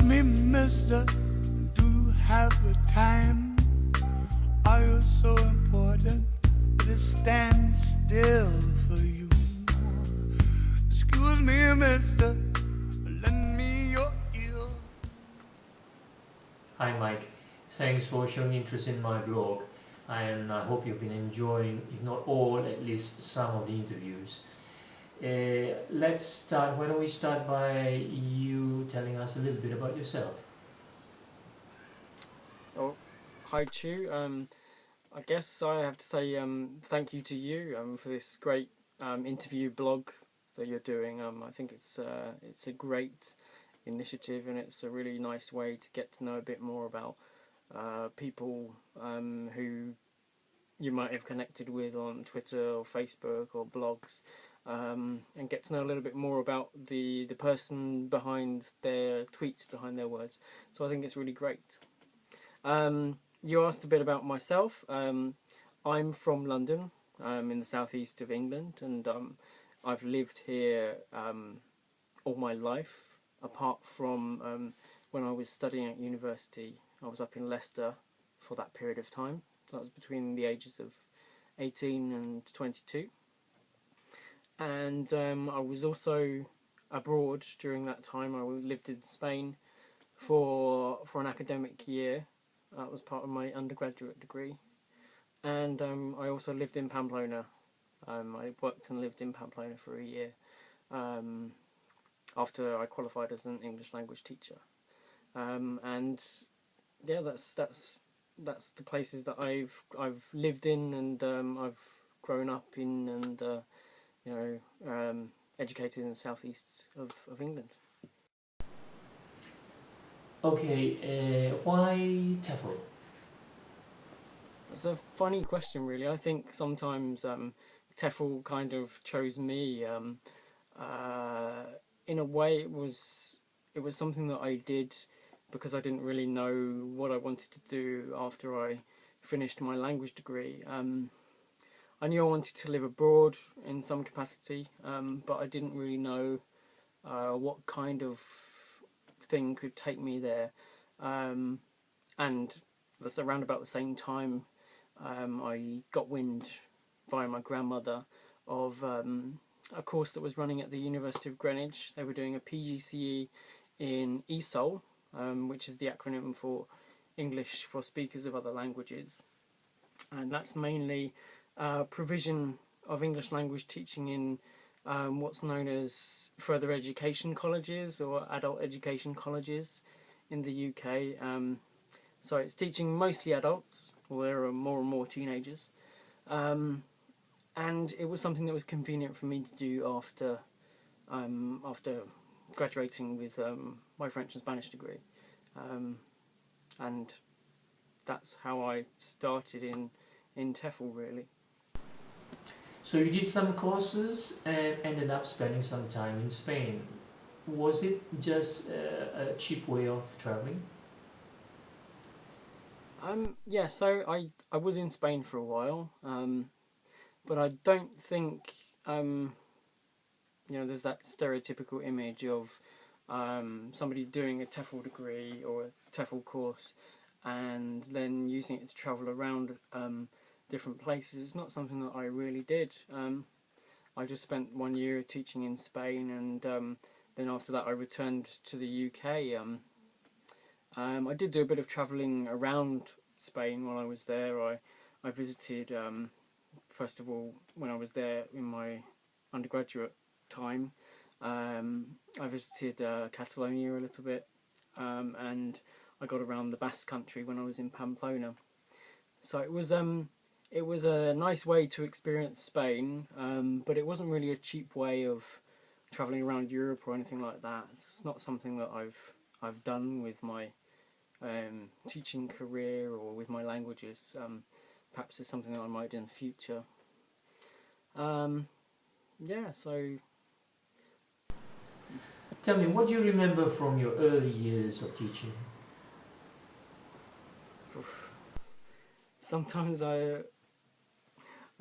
me, mister, do you have the time? Are you so important that it stands still for you? Excuse me, mister, lend me your ear. Hi Mike, thanks for showing interest in my blog, and I hope you've been enjoying, if not all, at least some of the interviews. Let's start. Why don't we start by you telling us a little bit about yourself? Oh, hi Chu. I guess I have to say thank you to you for this great interview blog that you're doing. I think it's a great initiative, and it's a really nice way to get to know a bit more about people who you might have connected with on Twitter or Facebook or blogs, and get to know a little bit more about the person behind their tweets, behind their words. So I think it's really great. You asked a bit about myself. I'm from London, in the southeast of England, and I've lived here all my life, apart from when I was studying at university. I was up in Leicester for that period of time. That was between the ages of 18 and 22. And I was also abroad during that time. I lived in Spain for an academic year. That was part of my undergraduate degree. And I also lived in Pamplona. I worked and lived in Pamplona for a year after I qualified as an English language teacher. And yeah, that's the places that I've lived in, and I've grown up in, and educated in the southeast of England. Okay, why TEFL? It's a funny question, really. I think sometimes TEFL kind of chose me. In a way, it was something that I did because I didn't really know what I wanted to do after I finished my language degree. I knew I wanted to live abroad in some capacity, but I didn't really know what kind of thing could take me there. And that's around about the same time I got wind via my grandmother of a course that was running at the University of Greenwich. They were doing a PGCE in ESOL, which is the acronym for English for Speakers of Other Languages. And that's mainly provision of English language teaching in what's known as further education colleges or adult education colleges in the UK. So it's teaching mostly adults, or there are more and more teenagers. And it was something that was convenient for me to do after graduating with my French and Spanish degree. And that's how I started in TEFL, really. So you did some courses and ended up spending some time in Spain. Was it just a cheap way of traveling? Yeah, so I was in Spain for a while, but I don't think there's that stereotypical image of somebody doing a TEFL degree or a TEFL course and then using it to travel around different places. It's not something that I really did. I just spent 1 year teaching in Spain, and then after that I returned to the UK. I did do a bit of travelling around Spain while I was there. I visited, first of all, when I was there in my undergraduate time, I visited Catalonia a little bit, and I got around the Basque Country when I was in Pamplona. So it was a nice way to experience Spain, but it wasn't really a cheap way of travelling around Europe or anything like that. It's not something that I've done with my teaching career or with my languages. Perhaps it's something that I might do in the future. Yeah, so Tell me, what do you remember from your early years of teaching? sometimes I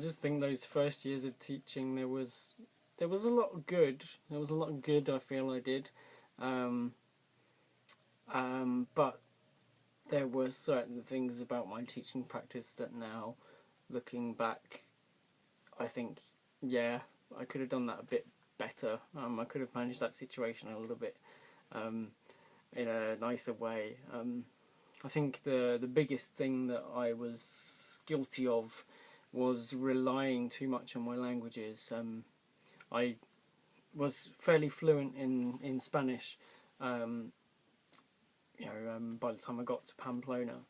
just think those first years of teaching there was a lot of good. There was a lot of good I feel I did. But there were certain things about my teaching practice that now, looking back, I think, yeah, I could have done that a bit better. I could have managed that situation a little bit in a nicer way. I think the biggest thing that I was guilty of was relying too much on my languages. I was fairly fluent in Spanish, by the time I got to Pamplona,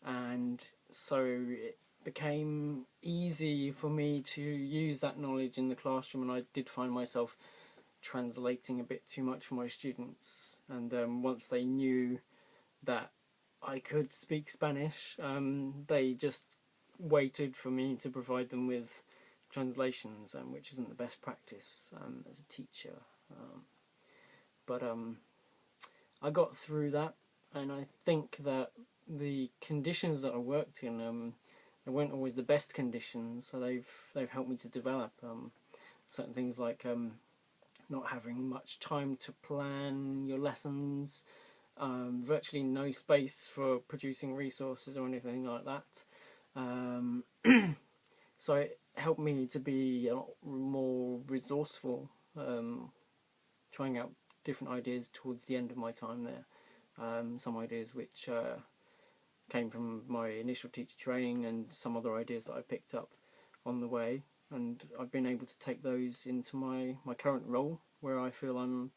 and so it became easy for me to use that knowledge in the classroom, and I did find myself translating a bit too much for my students. And once they knew that I could speak Spanish, they just waited for me to provide them with translations, which isn't the best practice as a teacher. But I got through that, and I think that the conditions that I worked in, they weren't always the best conditions, so they've helped me to develop certain things like not having much time to plan your lessons, virtually no space for producing resources or anything like that. So it helped me to be a lot more resourceful, trying out different ideas towards the end of my time there. Some ideas which came from my initial teacher training, and some other ideas that I picked up on the way, and I've been able to take those into my current role, where I feel I'm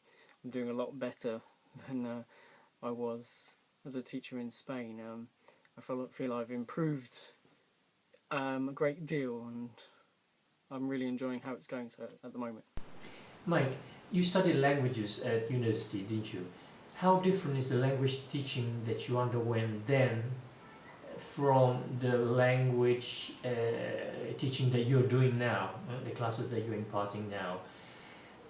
doing a lot better than I was as a teacher in Spain. I feel I've improved a great deal, and I'm really enjoying how it's going at the moment. Mike, you studied languages at university, didn't you? How different is the language teaching that you underwent then from the language teaching that you're doing now, the classes that you're imparting now?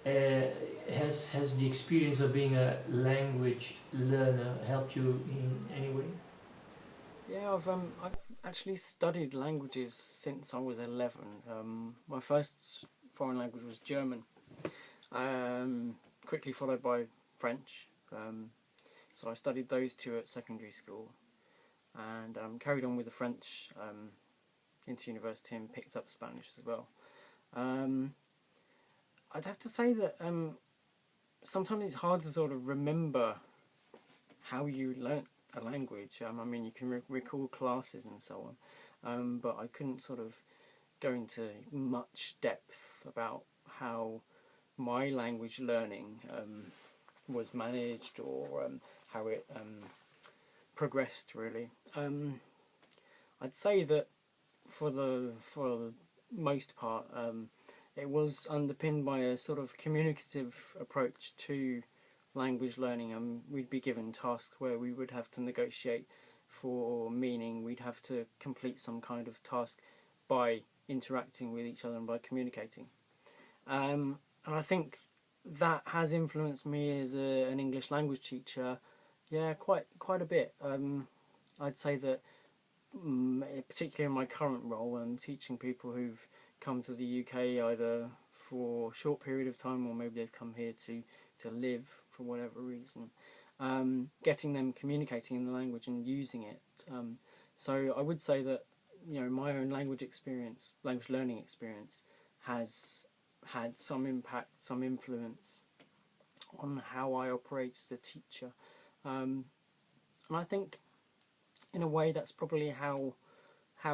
Has the experience of being a language learner helped you in any way? Yeah, I've actually studied languages since I was 11. My first foreign language was German, quickly followed by French. So I studied those two at secondary school, and carried on with the French into university, and picked up Spanish as well. I'd have to say that sometimes it's hard to sort of remember how you learnt a language. I mean, you can recall classes and so on, but I couldn't sort of go into much depth about how my language learning was managed, or how it progressed, really. I'd say that for the most part, it was underpinned by a sort of communicative approach to language learning. We'd be given tasks where we would have to negotiate for meaning. We'd have to complete some kind of task by interacting with each other and by communicating. And I think that has influenced me as an English language teacher, quite a bit. I'd say that, particularly in my current role, I'm teaching people who've come to the UK either for a short period of time, or maybe they've come here to live for whatever reason. Getting them communicating in the language and using it. So I would say that my own language learning experience, has had some impact, some influence on how I operate as a teacher. And I think, in a way, that's probably how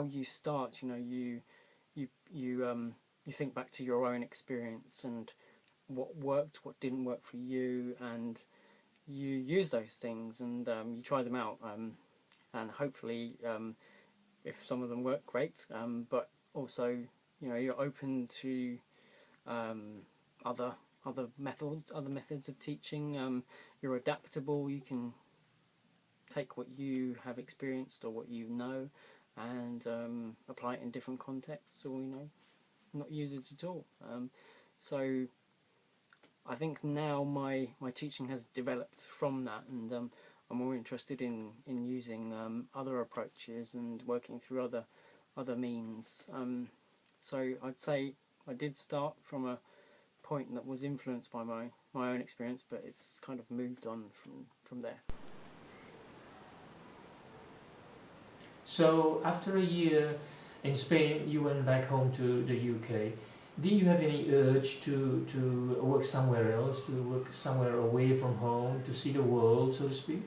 you start. You think back to your own experience and what worked, what didn't work for you, and you use those things, and you try them out, and hopefully, if some of them work, great. But also, you're open to other methods of teaching. You're adaptable. You can take what you have experienced or what you know, and apply it in different contexts, or not use it at all. So I think now my teaching has developed from that, and I'm more interested in using other approaches and working through other means. So I'd say I did start from a point that was influenced by my own experience, but it's kind of moved on from there. So after a year in Spain, you went back home to the UK. Did you have any urge to work somewhere else, to work somewhere away from home, to see the world, so to speak?